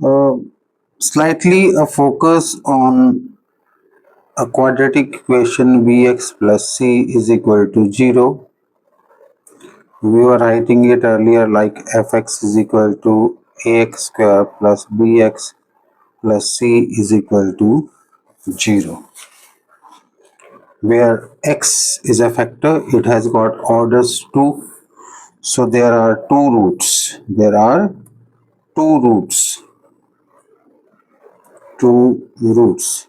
Uh, Slightly a focus on a quadratic equation Vx plus c is equal to 0. We were writing it earlier like fx is equal to ax square plus bx plus c is equal to 0. Where x is a factor, it has got orders 2. So there are two roots. There are two roots. Two roots.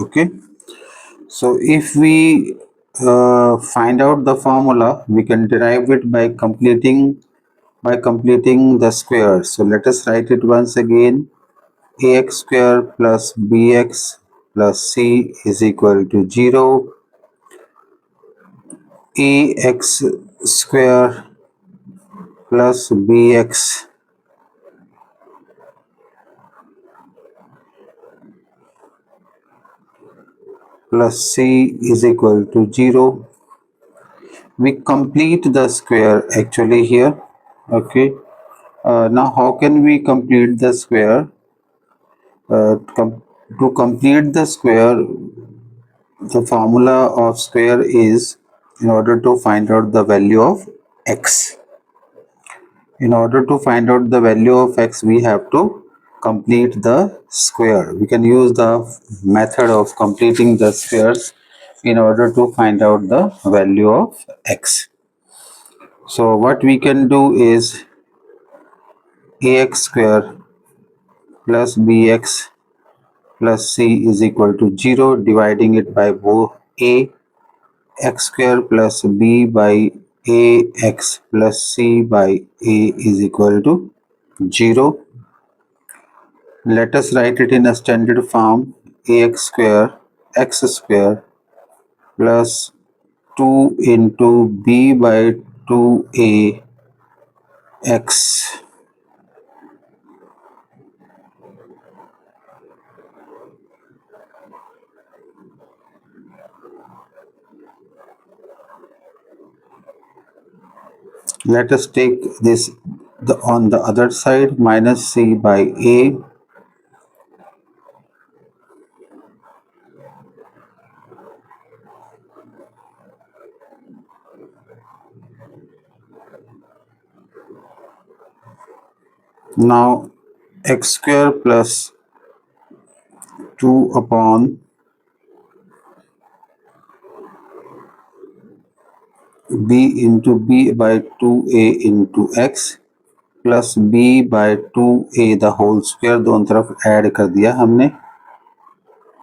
Okay. So if we find out the formula, we can derive it by completing the square. So let us write it once again. Ax square plus bx plus c is equal to 0. Ax square plus bx plus c is equal to 0. We complete the square actually here. Okay. Now how can we complete the square? To complete the square, the formula of square is, in order to find out the value of x. In order to find out the value of x, we have to complete the square. We can use the method of completing the squares in order to find out the value of x. So what we can do is ax square plus bx plus c is equal to 0, dividing it by both a x square plus b by ax plus c by a is equal to 0. Let us write it in a standard form. Ax square x square plus 2 into b by 2a x. Let us take this on the other side, minus c by a. Now x square plus 2 upon b into b by 2a into x plus b by 2a the whole square, दोनों तरफ add कर दिया हमने,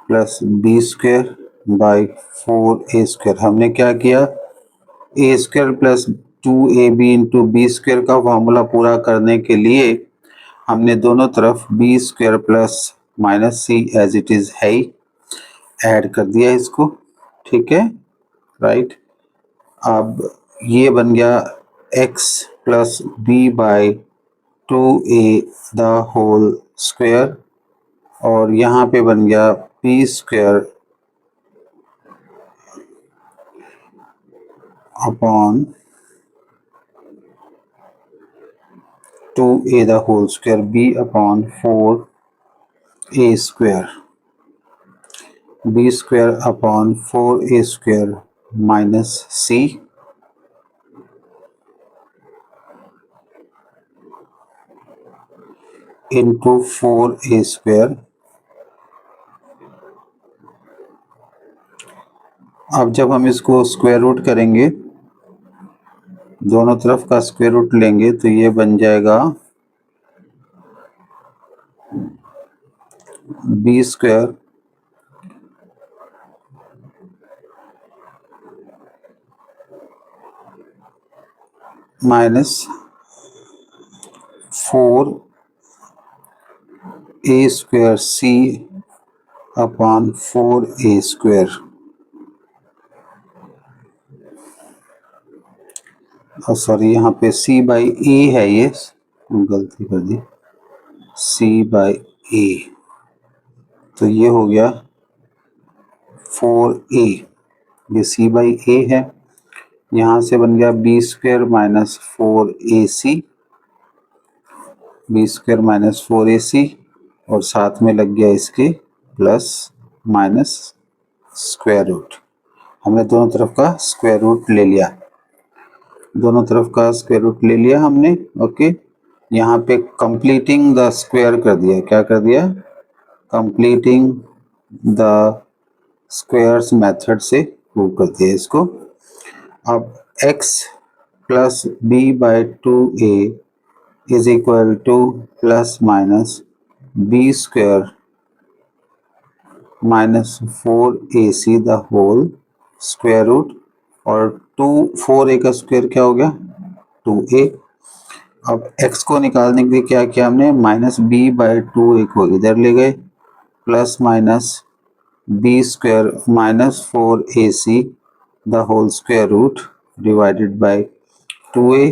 plus b square by 4a square. हमने क्या किया, a square plus 2ab into b square का formula पूरा करने के लिए हमने दोनों तरफ b square plus minus c as it is है ऐड कर दिया इसको. ठीक है, राइट. अब ये बन गया x plus B by 2a the whole square, और यहाँ पे बन गया P square upon 2a the whole square, b upon 4a square, b square upon 4a square minus c into 4a square. अब जब हम इसको स्क्वायर रूट करेंगे, दोनों तरफ का स्क्वायर रूट लेंगे, तो ये बन जाएगा b square minus 4a square c upon 4a square. और सॉरी, यहाँ पे c बाई ए है, ये गलती कर दी, c बाई ए, तो ये हो गया 4a, ये c बाई ए है. यहाँ से बन गया B square minus 4ac B square minus 4ac और साथ में लग गया इसके प्लस माइनस स्क्वायर रूट। हमने दोनों तरफ का स्क्वायर रूट ले लिया, दोनों तरफ का स्क्वायर रूट ले लिया हमने। ओके, यहाँ पे कंप्लीटिंग द स्क्वायर कर दिया, क्या कर दिया, कंप्लीटिंग द स्क्वायर्स मेथड से प्रूव कर दिया इसको। अब x plus B by 2a is equal to plus minus B square minus 4ac the whole square root, और 4a का स्क्वायर क्या हो गया 2a। अब x को निकालने के लिए क्या किया हमने, माइनस बी बाई 2a को इधर ले गए, plus minus B square minus 4ac the whole square root divided by 2a।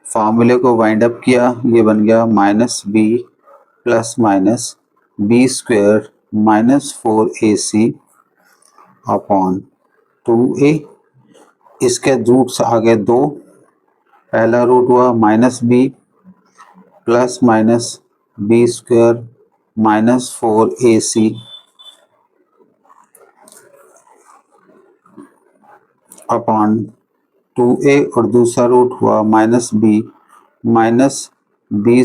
फार्मूले को वाइंड अप किया, ये बन गया minus B plus minus B square minus 4ac upon 2a। इसके रूट्स आ गए दो, पहला रूट हुआ minus B plus minus B square minus 4ac upon 2a, और दूसरा रूट हुआ minus B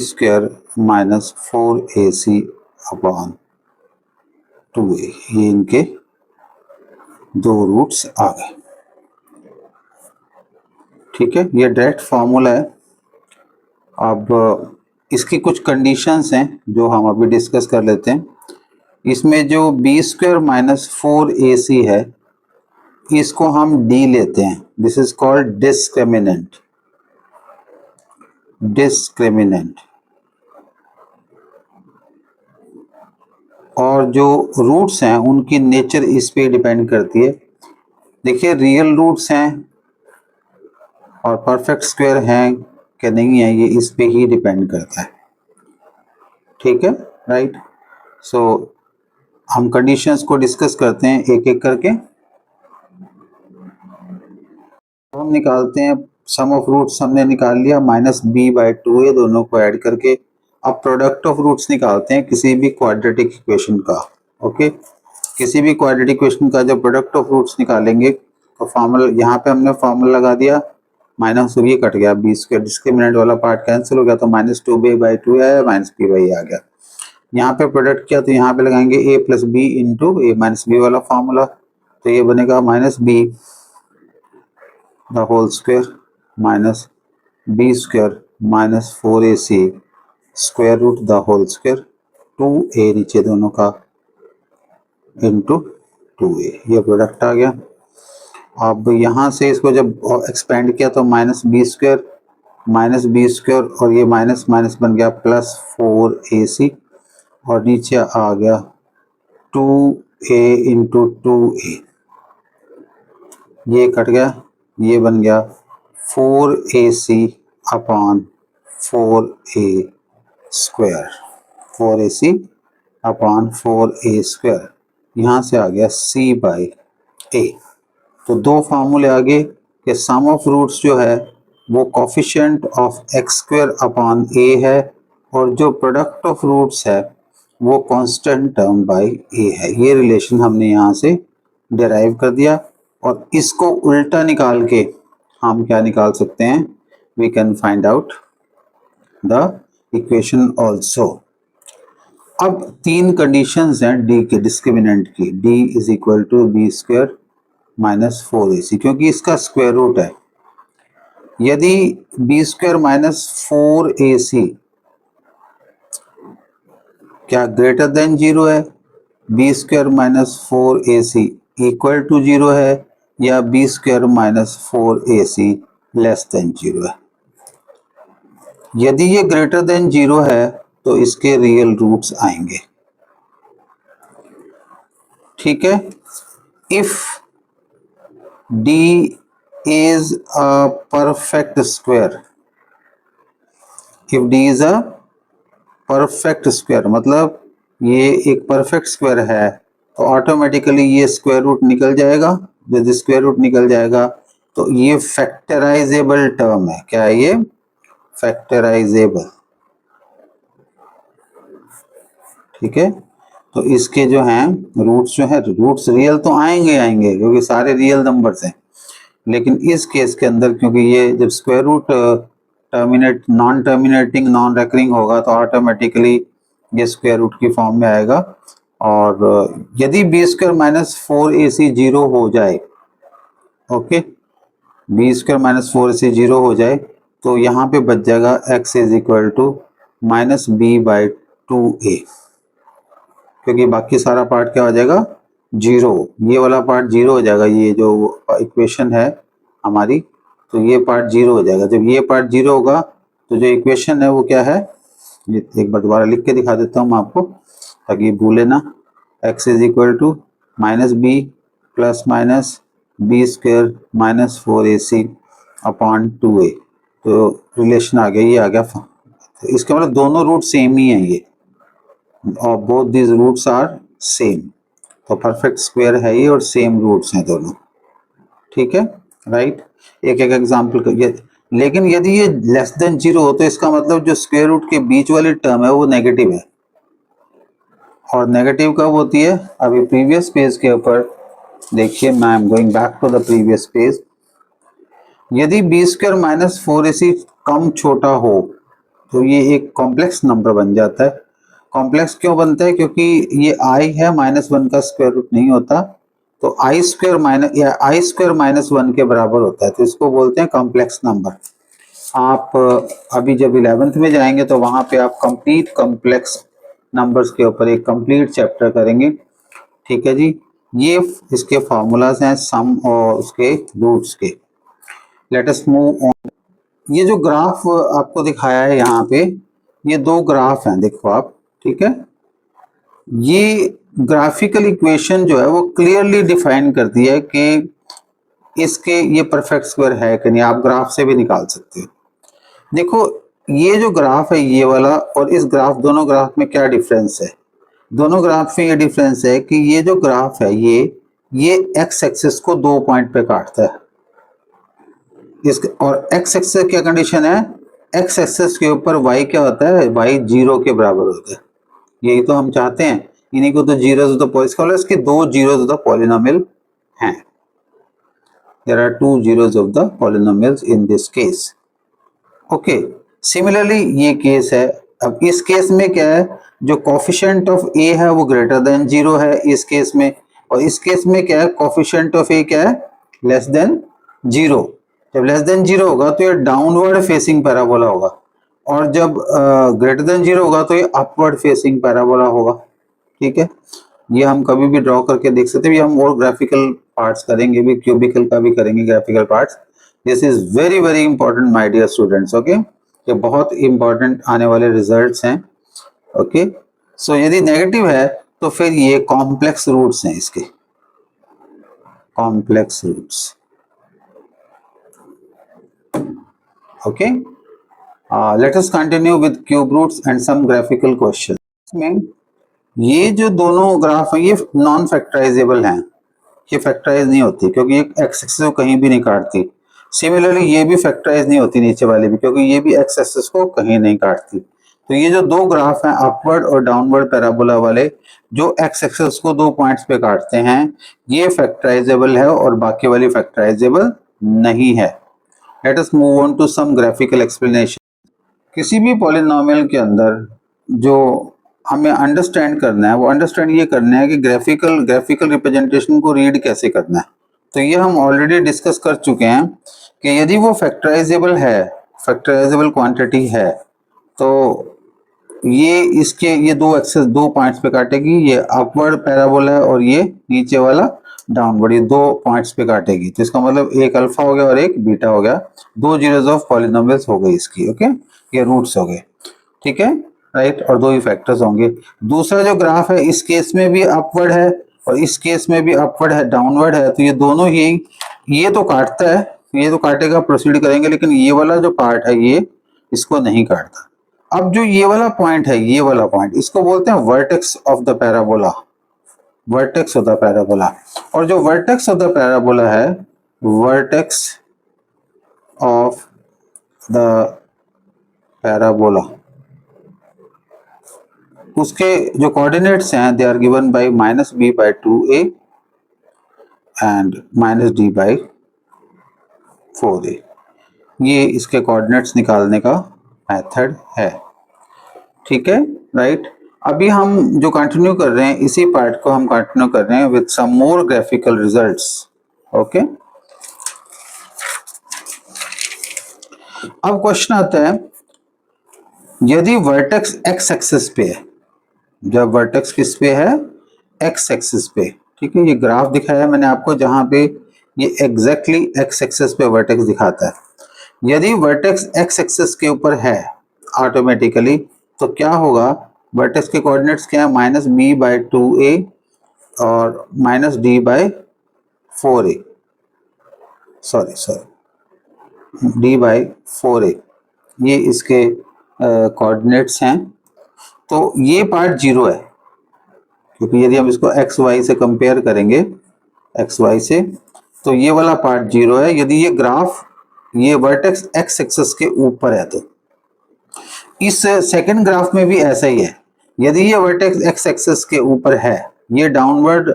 square minus 4ac upon 2a। ये इनके दो रूट्स आ गए। ठीक है, ये डायरेक्ट फार्मूला है। अब इसकी कुछ कंडीशंस हैं जो हम अभी डिस्कस कर लेते हैं। इसमें जो बी स्क्वायर माइनस 4ac है, इसको हम d लेते हैं, दिस इज कॉल्ड डिस्क्रिमिनेंट। और जो रूट्स हैं उनकी नेचर इस पे डिपेंड करती है। देखिए, रियल रूट्स हैं और परफेक्ट स्क्वायर हैं कि नहीं है, ये इस पे ही डिपेंड करता है। ठीक है, राइट। सो हम कंडीशंस को डिस्कस करते हैं एक एक करके। हम निकालते हैं सम ऑफ रूट्स, हमने निकाल लिया माइनस बी बाई 2a, दोनों को ऐड करके। अब प्रोडक्ट ऑफ रूट्स निकालते हैं किसी भी क्वाड्रेटिक इक्वेशन का। ओके, किसी भी क्वाड्रेटिक इक्वेशन का जब प्रोडक्ट ऑफ रूट्स निकालेंगे तो फार्मूला, यहाँ पे हमने फार्मूला लगा दिया, माइनस ये कट गया, बी स्क्वायर डिस्क्रिमिनेंट वाला पार्ट कैंसिल हो गया, तो माइनस 2b बाई 2 आया, माइनस b बाई आ गया। यहाँ पे प्रोडक्ट किया तो यहाँ पे लगाएंगे a plus B into A minus B वाला फार्मूला, तो ये बनेगा minus B the whole square minus B square minus 4ac square root the whole square 2a नीचे दोनों का इंटू 2a, ये प्रोडक्ट आ गया। अब यहाँ से इसको जब एक्सपेंड किया तो माइनस बी स्क्वायर और ये माइनस माइनस बन गया प्लस 4ac, और नीचे आ गया 2a इंटू 2a, ये कट गया, ये बन गया 4ac upon 4a square, 4ac upon 4a square, यहाँ से आ गया c बाई a। तो दो फार्मूले आगे कि सम ऑफ रूट्स जो है वो coefficient of x square upon a है, और जो प्रोडक्ट ऑफ रूट्स है वो कांस्टेंट टर्म बाय a है। ये रिलेशन हमने यहाँ से डिराइव कर दिया, और इसको उल्टा निकाल के हम क्या निकाल सकते हैं, we can find out the equation also. अब तीन कंडीशंस हैं d के डिस्क्रिमिनेंट की, d is equal to B square minus 4ac, क्योंकि इसका स्क्वायर रूट है। यदि बी स्क्वायर माइनस 4ac क्या ग्रेटर देन 0 है, B square minus 4ac equal to 0 है, या B square minus 4ac less than 0 है। यदि ये ग्रेटर देन 0 है तो इसके रियल रूट्स आएंगे। ठीक है, if d is a perfect square, if d is a perfect square मतलब ये एक परफेक्ट स्क्वायर है, तो ऑटोमेटिकली ये स्क्वायर रूट निकल जाएगा। जब स्क्वायर रूट निकल जाएगा तो ये फैक्टराइजेबल टर्म है। क्या है ये? फैक्टराइजेबल। ठीक है। तो इसके जो हैं रूट्स जो है, रूट्स रियल तो आएंगे आएंगे क्योंकि सारे रियल नंबर्स हैं, लेकिन इस केस के अंदर क्योंकि ये जब square root non terminating non recurring होगा तो ऑटोमेटिकली ये स्क्वायर रूट की फॉर्म में आएगा। और यदि B square minus 4ac zero हो जाए, okay, B square minus 4ac zero हो जाए तो यहाँ पे बच जाएगा x is equal to minus B by 2a, क्योंकि बाकी सारा पार्ट क्या हो जाएगा, जीरो, ये वाला पार्ट जीरो हो जाएगा, ये जो इक्वेशन है हमारी, तो ये पार्ट जीरो हो जाएगा। जब ये पार्ट जीरो होगा तो जो इक्वेशन है वो क्या है, ये एक बार दोबारा लिख के दिखा देता हूँ मैं आपको ताकि भूले ना। x is equal to minus B plus minus B square minus 4ac upon 2a, तो रिलेशन आ गया, ये आ गया। तो इसका मतलब दोनों रूट सेम ही है ये, और both these roots are same, तो परफेक्ट स्क्वायर है ये और सेम रूट्स हैं दोनों, ठीक है, राइट। एक एक एग्जाम्पल करिए। लेकिन यदि ये लेस देन जीरो हो तो इसका मतलब जो स्क्वायर रूट के बीच वाली टर्म है वो नेगेटिव है, और नेगेटिव कब होती है, अभी प्रीवियस पेज के ऊपर देखिए, मैं am going back to the previous page. यदि बी स्क्वायर माइनस 4ac कम छोटा हो तो ये एक कॉम्प्लेक्स नंबर बन जाता है। कॉम्प्लेक्स क्यों बनता है, क्योंकि ये आई है, माइनस वन का स्क्वायर रूट नहीं होता, तो आई स्क्वायर माइनस या आई स्क्वायर माइनस वन के बराबर होता है, तो इसको बोलते हैं कॉम्प्लेक्स नंबर। आप अभी जब 11th में जाएंगे तो वहां पे आप कंप्लीट कॉम्प्लेक्स नंबर्स के ऊपर एक कंप्लीट चैप्टर करेंगे, ठीक है जी। ये इसके फॉर्मूलाज हैं सम और उसके रूट्स के। Late us move on. ये जो ग्राफ आपको दिखाया है यहाँ पे, ये दो ग्राफ हैं, देखो आप, ठीक है। ये ग्राफिकल इक्वेशन जो है वो क्लियरली डिफाइन करती है कि इसके ये परफेक्ट स्क्वायर है कि नहीं, आप ग्राफ से भी निकाल सकते हो। देखो, ये जो ग्राफ है ये वाला और इस ग्राफ, दोनों ग्राफ में क्या डिफरेंस है, दोनों ग्राफ में ये डिफरेंस है कि ये जो ग्राफ है ये एक्स एक्सिस को 2 पॉइंट पे काटता है, इस और एक्स एक्सिस क्या कंडीशन है, एक्स एक्सिस के ऊपर वाई क्या होता है, वाई जीरो के बराबर होता है, यही तो हम चाहते हैं, इन्हीं को तो जीरोस ऑफ द पॉलिनोमियल, इसके दो जीरोस ऑफ द पॉलिनोमियल हैं, there are two zeros of the polynomials in this case, okay. Similarly ये केस है, अब इस केस में क्या है, जो कोफिशिएंट ऑफ ए है वो ग्रेटर देन जीरो है इस केस में, और इस केस में क्या है, कोफिशिएंट ऑफ ए क्या है, लेस देन जीरो। जब लेस देन जीरो होगा तो ये डाउनवर्ड फेसिंग पैराबोला होगा, और जब ग्रेटर देन जीरो होगा तो ये अपवर्ड फेसिंग पैराबोला होगा, ठीक है। ये हम कभी भी ड्रॉ करके देख सकते हैं, हम और ग्राफिकल पार्ट्स करेंगे भी, क्यूबिकल का भी करेंगे graphical parts. This is very very important my dear students, okay, ये बहुत इंपॉर्टेंट आने वाले रिजल्ट्स हैं, ओके। सो यदि नेगेटिव है तो फिर ये कॉम्प्लेक्स रूट्स हैं इसके, complex roots, okay. Let us continue with cube roots and some graphical questions में। ये जो दोनों ग्राफ हैं ये नॉन फैक्टराइजेबल हैं, ये फैक्टराइज नहीं होती क्योंकि ये एक्स एक्सिस को कहीं भी नहीं काटती। सिमिलरली ये भी फैक्टराइज नहीं होती नीचे वाली भी, क्योंकि ये भी एक्स एक्सिस को कहीं नहीं काटती। तो ये जो दो ग्राफ हैं अपवर्ड और डाउनवर्ड पैराबोला वाले, जो एक्स एक्सिस को दो पॉइंट्स पे काटते हैं, ये फैक्टराइजेबल है और बाकी वाली फैक्टराइजेबल नहीं है। Let us move on to some graphical explanation. किसी भी पॉलिनोमियल के अंदर जो हमें अंडरस्टैंड करना है, वो अंडरस्टैंड ये करना है कि ग्राफिकल रिप्रेजेंटेशन को रीड कैसे करना है। तो ये हम ऑलरेडी डिस्कस कर चुके हैं कि यदि वो फैक्टराइजेबल है, फैक्टराइजेबल क्वांटिटी है, तो ये इसके ये दो एक्सेस दो पॉइंट्स पे काटेगी, ये अपवर्ड पैराबोला है और ये नीचे वाला डाउनवर्ड, ये दो पॉइंट्स पे काटेगी। तो इसका मतलब एक अल्फा हो गया और एक बीटा हो गया, दो जीरोस ऑफ पॉलिनोमियल्स हो गई इसकी, ओके, ये रूट्स हो गए, ठीक है, राइट, और दो ही फैक्टर्स होंगे। दूसरा जो ग्राफ है इस केस में भी अपवर्ड है और इस केस में भी अपवर्ड है, डाउनवर्ड है, तो ये दोनों ही, ये तो काटता है, ये तो काटेगा, प्रोसीड करेंगे, लेकिन ये वाला जो पार्ट है ये इसको नहीं काटता। अब जो ये वाला पॉइंट है, ये वाला पॉइंट, इसको बोलते हैं vertex of the parabola, vertex of the parabola. और जो वर्टेक्स ऑफ द पैराबोला है, वर्टेक्स ऑफ द पैराबोला, उसके जो कोऑर्डिनेट्स हैं they are given by -b/2a and -d/4a। ये इसके कोऑर्डिनेट्स निकालने का मेथड है, ठीक है, राइट। अभी हम जो कंटिन्यू कर रहे हैं इसी पार्ट को हम कंटिन्यू कर रहे हैं with some more graphical results. Okay, अब क्वेश्चन आता है, यदि वर्टेक्स एक्स एक्सिस पे है, जब वर्टेक्स किस पे है, एक्स एक्सिस पे, ठीक है, ये ग्राफ दिखाया है मैंने आपको जहां पे ये एग्जैक्टली एक्स एक्सिस पे वर्टेक्स दिखाता है। यदि वर्टेक्स एक्स एक्सिस के ऊपर है ऑटोमेटिकली तो क्या होगा, वर्टेक्स के कोऑर्डिनेट्स क्या है, -b/2a और -d/4a, सॉरी d/4a, ये इसके कोऑर्डिनेट्स हैं। तो ये पार्ट जीरो है क्योंकि यदि हम इसको एक्स वाई से कंपेयर करेंगे, एक्स वाई से, तो ये वाला पार्ट जीरो है। यदि ये ग्राफ ये वर्टेक्स एक्स एक्सिस के ऊपर है तो इस सेकंड ग्राफ में भी ऐसा ही है। यदि ये वर्टेक्स एक्स एक्सिस के ऊपर है, ये डाउनवर्ड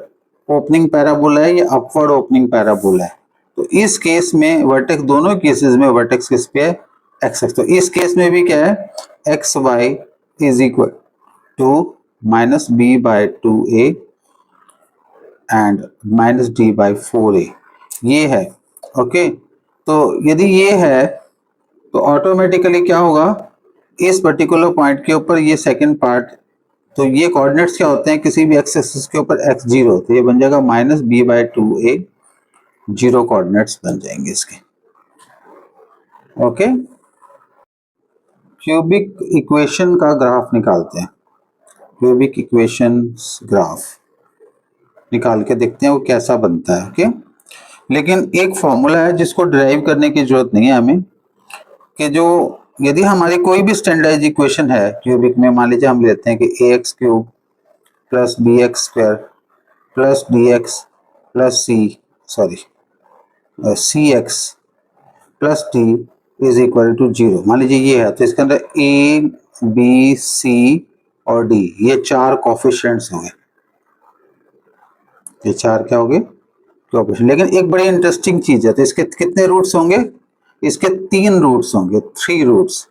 ओपनिंग पैराबोला है, ये अपवर्ड ओपनिंग पैराबोला है, तो इस केस में वर्टेक्स, दोनों केसेस में वर्टेक्स किस पे है, एक्स एक्स। तो इस केस में भी क्या है, X Y is equal to -b/2a and -d/4a, ये है। ओके, तो यदि ये है तो ऑटोमेटिकली क्या होगा, इस पर्टिकुलर पॉइंट के ऊपर ये सेकंड पार्ट, तो ये कोऑर्डिनेट्स क्या होते हैं किसी भी एक्स एक्सिस के ऊपर, x0, तो ये बन जाएगा -b/2a, जीरो कोऑर्डिनेट्स बन जाएंगे इसके। ओके, क्यूबिक इक्वेशन का ग्राफ निकालते हैं, क्यूबिक इक्वेशन ग्राफ निकाल के देखते हैं वो कैसा बनता है। ओके, लेकिन एक फॉर्मूला है जिसको डिराइव करने की जरूरत नहीं है हमें, कि जो यदि हमारी कोई भी स्टैंडर्डाइज इक्वेशन है क्यूबिक में, मान लीजिए हम लेते हैं कि ax³ + bx² + dx + cx + d is equal to 0, मान लीजिए ये है, तो इसके अंदर a b c और d, ये चार कोफिशिएंट्स होंगे, ये चार क्या होंगे, कोफिशिएंट। लेकिन एक बड़ी इंटरेस्टिंग चीज है, तो इसके कितने रूट्स होंगे, इसके 3 रूट्स होंगे, 3 रूट्स।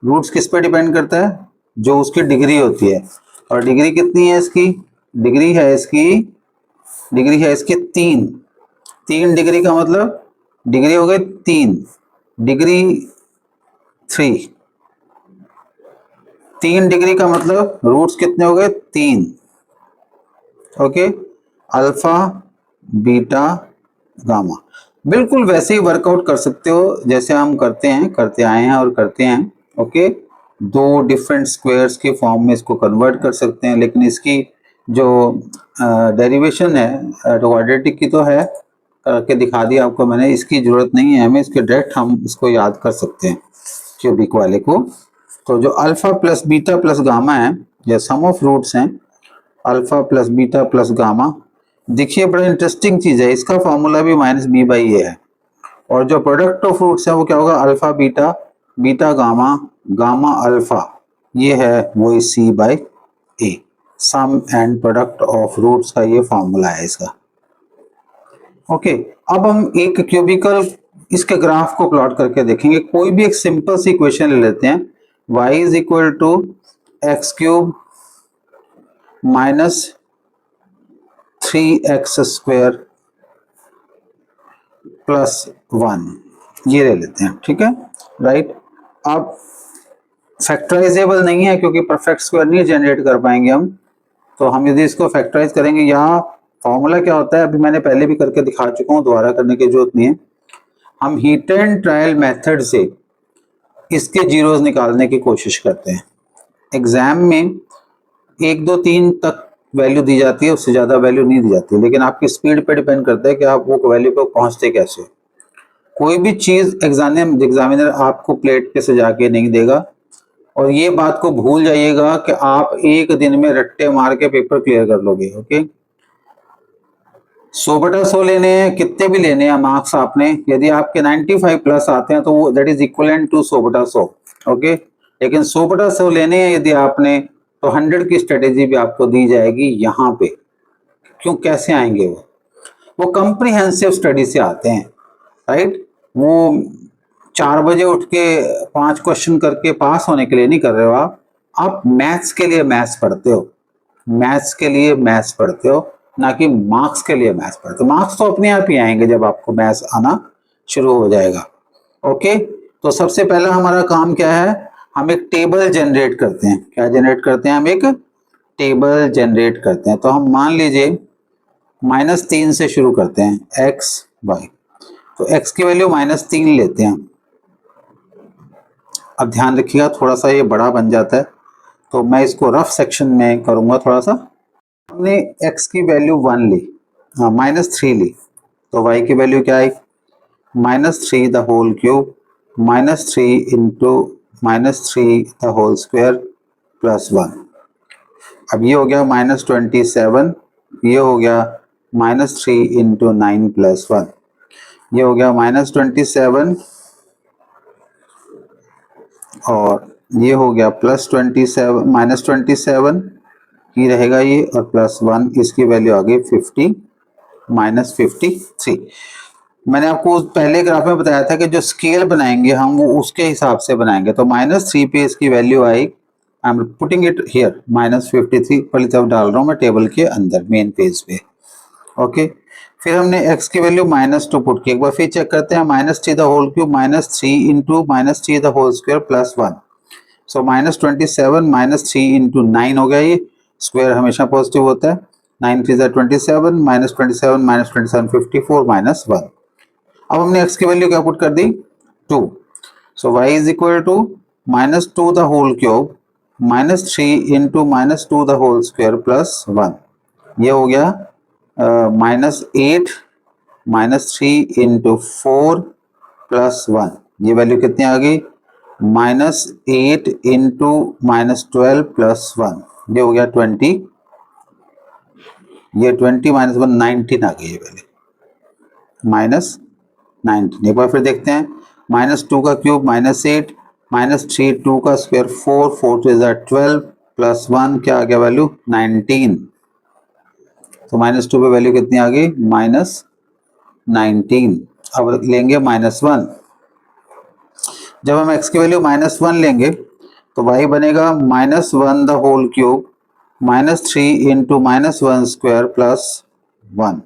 रूट्स किस पे डिपेंड करता है, जो उसकी डिग्री होती है, और डिग्री कितनी है इसकी, डिग्री है इसकी 3 डिग्री का मतलब डिग्री हो गई 3, डिग्री 3 डिग्री का मतलब रूट्स कितने हो गए, 3। ओके, अल्फा बीटा गामा, बिल्कुल वैसे ही वर्कआउट कर सकते हो जैसे हम करते आए हैं और करते हैं। ओके, 2 डिफरेंट स्क्वायर्स के फॉर्म में इसको कन्वर्ट कर सकते हैं, लेकिन इसकी जो डेरिवेशन है क्वाड्रेटिक की तो है, करके दिखा दिया आपको मैंने, इसकी जरूरत नहीं है हमें, इसके डायरेक्ट हम इसको याद कर सकते हैं क्यूबिक वाले को। तो जो alpha plus beta plus gamma है, ये सम ऑफ रूट्स हैं, alpha plus beta plus gamma. देखिए बड़ा इंटरेस्टिंग चीज है, इसका फॉर्मूला भी -b/a है, और जो प्रोडक्ट ऑफ रूट्स है वो क्या होगा, alpha beta, beta gamma, gamma alpha, ये है वो c/a, sum and product of roots का ये फॉर्मूला है इसका। ओके, अब हम एक क्यूबिकल इसके ग्राफ को प्लॉट करके देखेंगे। कोई भी एक सिंपल सी इक्वेशन ले लेते हैं, y is equal to x³ - 3x² + 1, ये ले लेते हैं, ठीक है, राइट। अब फैक्टराइजेबल नहीं है क्योंकि परफेक्ट स्क्वायर नहीं जनरेट कर पाएंगे हम, तो हम यदि इसको फैक्टराइज करेंगे, यहाँ फॉर्मूला क्या होता है अभी मैंने पहले भी करके दिखा चुका हूँ, दोबारा करने की जरूरत नहीं है। हम हीट एंड ट्रायल मेथड से इसके जीरोस निकालने की कोशिश करते हैं। एग्जाम में 1 2 3 तक वैल्यू दी जाती है, उससे ज्यादा वैल्यू नहीं दी जाती, लेकिन आपकी स्पीड पे डिपेंड करता है कि आप वो वैल्यू पे पहुंचते कैसे। कोई भी चीज एग्जामिनर आपको प्लेट पे सजा के नहीं देगा, और ये बात को भूल जाइएगा कि आप एक दिन में रट्टे मार के पेपर क्लियर कर लोगे। ओके, 100/100 लेने हैं, कितने भी लेने हैं मार्क्स आपने, यदि आपके 95+ आते हैं तो वो that is equivalent to 100/100। Okay, लेकिन 100/100 लेने हैं यदि आपने तो 100 की स्ट्रेटेजी भी आपको दी जाएगी यहाँ पे। क्यों, कैसे आएंगे वो कम्प्रिहेंसिव स्टडी से आते हैं, राइट। वो 4 बजे उठ के 5 क्वेश्चन करके पास होने के लिए नहीं कर रहे हो आप मैथ्स के लिए मैथ्स पढ़ते हो, मैथ्स के लिए मैथ्स पढ़ते हो, ना कि मार्क्स के लिए मैथ्स पढ़ते हो। मार्क्स तो अपने आप ही आएंगे जब आपको मैथ्स आना शुरू हो जाएगा। ओके, तो सबसे पहला हमारा काम क्या है, हम एक टेबल जनरेट करते हैं। क्या जनरेट करते हैं, हम एक टेबल जनरेट करते हैं। तो हम मान लीजिए -3 से शुरू करते हैं, x y। तो x की वैल्यू -3 लेते हैं। अब ध्यान रखिएगा, थोड़ा सा ये बड़ा बन जाता है, तो मैं इसको रफ सेक्शन में करूंगा थोड़ा सा। हमने x की वैल्यू 1 ली, हाँ -3 ली, तो y की वैल्यू क्या आई, -3 the whole cube, -3 into -3 the whole square plus 1। अब ये हो गया -27, ये हो गया -3 इंटू 9 प्लस 1, ये हो गया -27 और ये हो गया +27 -27 ही रहेगा ये, और +1, इसकी वैल्यू आ गई 50 -53। मैंने आपको पहले ग्राफ में बताया था कि जो स्केल बनाएंगे हम वो उसके हिसाब से बनाएंगे। तो -3 पे इसकी value I, I am putting it here -53, पहली तरफ डाल रहा हूँ मैं टेबल के अंदर मेन पेज पे। ओके, फिर हमने x की वैल्यू -2 पुट की। एक बार फिर चेक करते हैं, -3 the whole cube, -3 into -3 the whole square plus 1। So -27 -3 into 9 हो गया, ये स्क्वायर हमेशा पॉजिटिव होता है। 9 3 27, -27 -27 54 -1। अब हमने x की वैल्यू क्या पुट कर दी, 2। So y is equal to -2 the whole cube, -3 into -2 the whole square plus 1। ये हो गया -8 -3 इंटू 4 प्लस 1। ये वैल्यू कितनी आ गई, -8 इंटू -12 प्लस 1। ये हो गया 20, ये 20 -1 19 आ गई ये वैल्यू, -19। एक बार फिर देखते हैं, -2 का क्यूब -8, -3 2 का स्क्वायर 4, 4 2 12 प्लस 1 क्या आ गया वैल्यू 19। तो -2 पे वैल्यू कितनी आ गई, -19। अब लेंगे -1। जब हम x की वैल्यू -1 लेंगे तो y बनेगा -1 the whole cube, -3 into -1 square plus 1।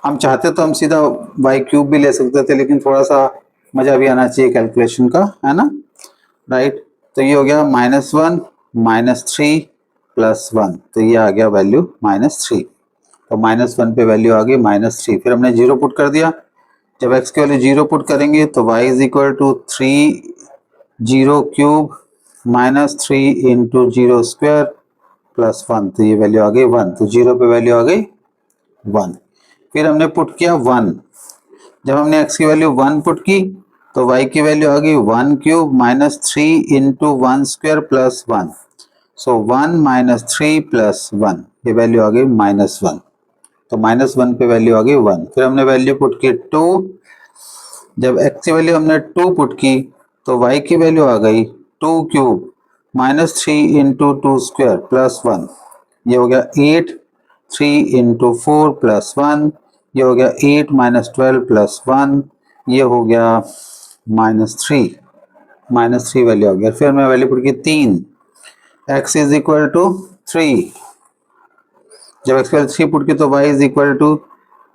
हम चाहते तो हम सीधा y क्यूब भी ले सकते थे, लेकिन थोड़ा सा मजा भी आना चाहिए कैलकुलेशन का, है ना, राइट। तो ये हो गया -1 -3 प्लस 1, तो ये आ गया वैल्यू -3। तो -1 पे वैल्यू आ गई -3। फिर हमने 0 पुट कर दिया। जब x की वैल्यू 0 पुट करेंगे तो y is equal to 3 0 cube -3 into 0 square plus 1। तो ये वैल्यू आ गई 1। तो 0 पे वैल्यू आ गई 1। फिर हमने पुट किया 1। जब हमने x की वैल्यू 1 पुट की तो y की वैल्यू आ गई 1 क्यूब -3 इंटू 1 स्क्वायर प्लस 1। सो 1 -3 प्लस 1, ये वैल्यू आ गई -1। तो -1 पे वैल्यू आ गई 1। फिर हमने वैल्यू पुट की 2। जब x की वैल्यू हमने 2 पुट की तो y की वैल्यू आ गई 2 क्यूब -3 इंटू 2 स्क्वायर प्लस 1। ये हो गया 8, 3 इंटू 4 प्लस 1। ये हो गया 8 -12 प्लस 1। ये हो गया -3, -3 वैल्यू आ गया। फिर मैं वैल्यू पुट की 3, x इज इक्वल टू 3। जब x की वैल्यू 3 पुट की तो y is equal to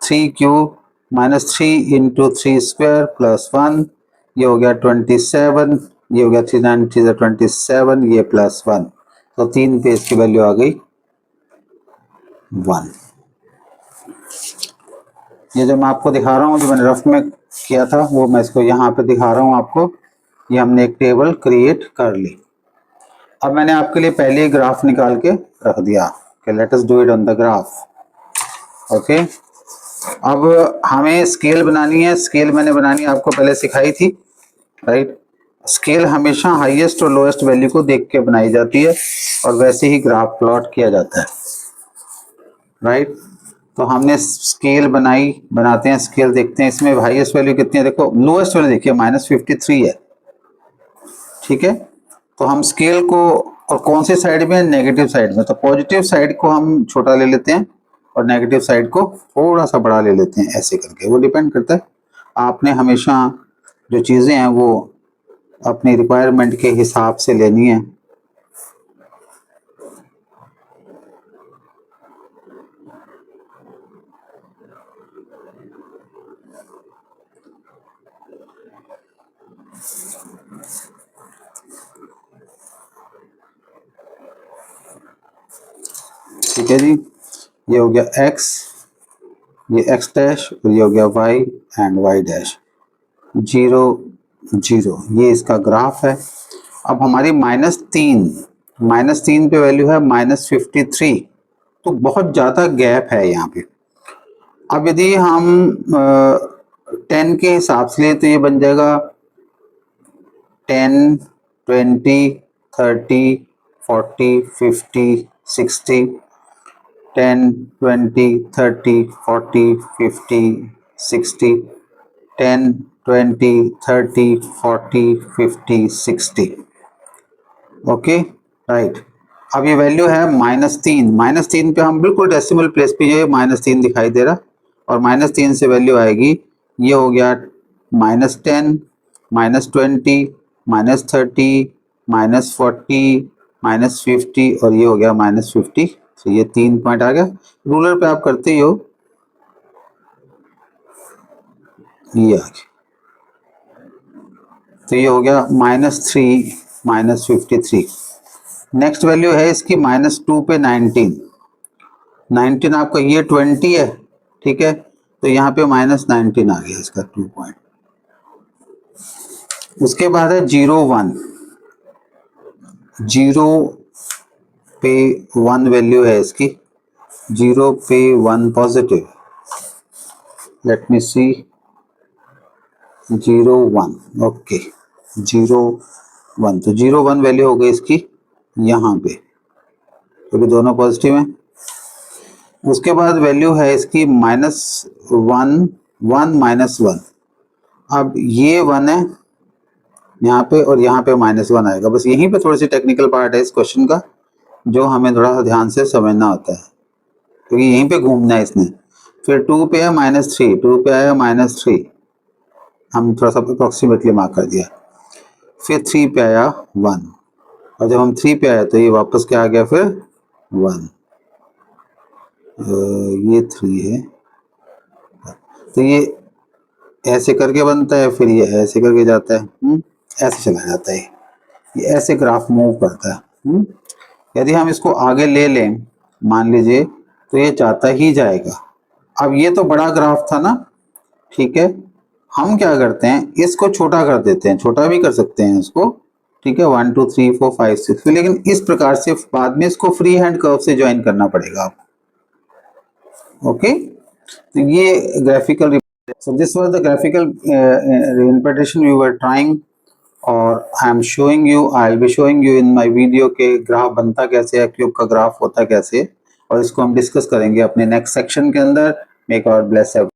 3 cube -3 into 3 square plus 1। ये हो गया 27, ये हो गया 3 9 3 27, ये प्लस 1। तो 3 पे इसकी वैल्यू आ गई 1। ये जो मैं आपको दिखा रहा हूँ, जो मैंने रफ में किया था, वो मैं इसको यहाँ पे दिखा रहा हूँ आपको। ये हमने एक टेबल क्रिएट कर ली। अब मैंने आपके लिए पहले ग्राफ निकाल के रख दिया कि let us do it on the graph. Okay, अब हमें स्केल बनानी है। स्केल मैंने बनानी आपको पहले सिखाई थी, राइट। स्केल हमेशा हाईएस्ट और लोएस्ट वैल्यू को देख के बनाई जाती है और वैसे ही ग्राफ प्लॉट किया जाता है, राइट। तो हमने स्केल बनाते हैं स्केल, देखते हैं इसमें हाईएस्ट वैल्यू कितनी है। देखो लोएस्ट वैल्यू देखिए -53 है, ठीक है। तो हम स्केल को और कौन सी साइड में, नेगेटिव साइड में। तो पॉजिटिव साइड को हम छोटा ले लेते हैं और नेगेटिव साइड को थोड़ा सा बड़ा ले लेते हैं, ऐसे करके। वो डिपेंड करता है, आपने हमेशा जो चीज़ें हैं वो अपनी रिक्वायरमेंट के हिसाब से लेनी है। ठीक है जी, ये हो गया x, ये x डैश, और ये हो गया y एंड y डैश, 0 0। ये इसका ग्राफ है। अब हमारी -3 पे वैल्यू है -53, तो बहुत ज़्यादा गैप है यहाँ पे। अब यदि हम 10 के हिसाब से ले तो ये बन जाएगा 10, 20, 30, 40, 50, 60, 10, 20, 30, 40, 50, 60, 10, 20, 30, 40, 50, 60। Okay right. अब ये वैल्यू है -3 पे हम बिल्कुल डेसिमल प्लेस पे, ये -3 दिखाई दे रहा, और -3 से वैल्यू आएगी, ये हो गया -10, -20, -30, -40, -50, और ये हो गया -50। तो ये 3 पॉइंट आ गया। रूलर पे आप करते ही हो, ये आ गया। तो ये हो गया -3, -53। नेक्स्ट वैल्यू है इसकी -2 पे 19 आपका, ये 20 है, ठीक है। तो यहाँ पे -19 आ गया इसका 2 पॉइंट। उसके बाद है 0 1, 0 पे 1 वैल्यू है इसकी, 0 पे 1 पॉजिटिव। लेट मी सी, 0 1, ओके, 0 1, तो 0 1 वैल्यू हो गई इसकी यहाँ पे, क्योंकि दोनों पॉजिटिव हैं। उसके बाद वैल्यू है इसकी -1 1 -1। अब ये 1 है यहाँ पे, और यहाँ पे -1 आएगा। बस यहीं पे थोड़ी सी टेक्निकल पार्ट है इस क्वेश्चन का, जो हमें थोड़ा सा ध्यान से समझना होता है, क्योंकि यहीं पे घूमना है इसने। फिर 2 पे है -3, 2 पे आया -3, हम थोड़ा सा अप्रोक्सीमेटली मार्क कर दिया। फिर 3 पे आया 1, और जब हम 3 पे आया तो ये वापस क्या आ गया, फिर 1। ये 3 है, तो ये ऐसे करके बनता है, फिर ये ऐसे करके जाता है, ऐसे चला जाता है, ये ऐसे ग्राफ मूव करता है। यदि हम इसको आगे ले लें, मान लीजिए, तो ये जाता ही जाएगा। अब ये तो बड़ा ग्राफ था ना, ठीक है। हम क्या करते हैं, इसको छोटा कर देते हैं, छोटा भी कर सकते हैं इसको, ठीक है, 1 2 3 4 5 6, लेकिन इस प्रकार से बाद में इसको फ्री हैंड कर्व से ज्वाइन करना पड़ेगा आपको। ओके, तो ये graphical, so this was the graphical interpretation we were trying, और I am showing you, I will be showing you in my video के ग्राफ बनता कैसे है, क्यूब का ग्राफ होता कैसे, और इसको हम डिस्कस करेंगे अपने नेक्स्ट सेक्शन के अंदर। May God bless you.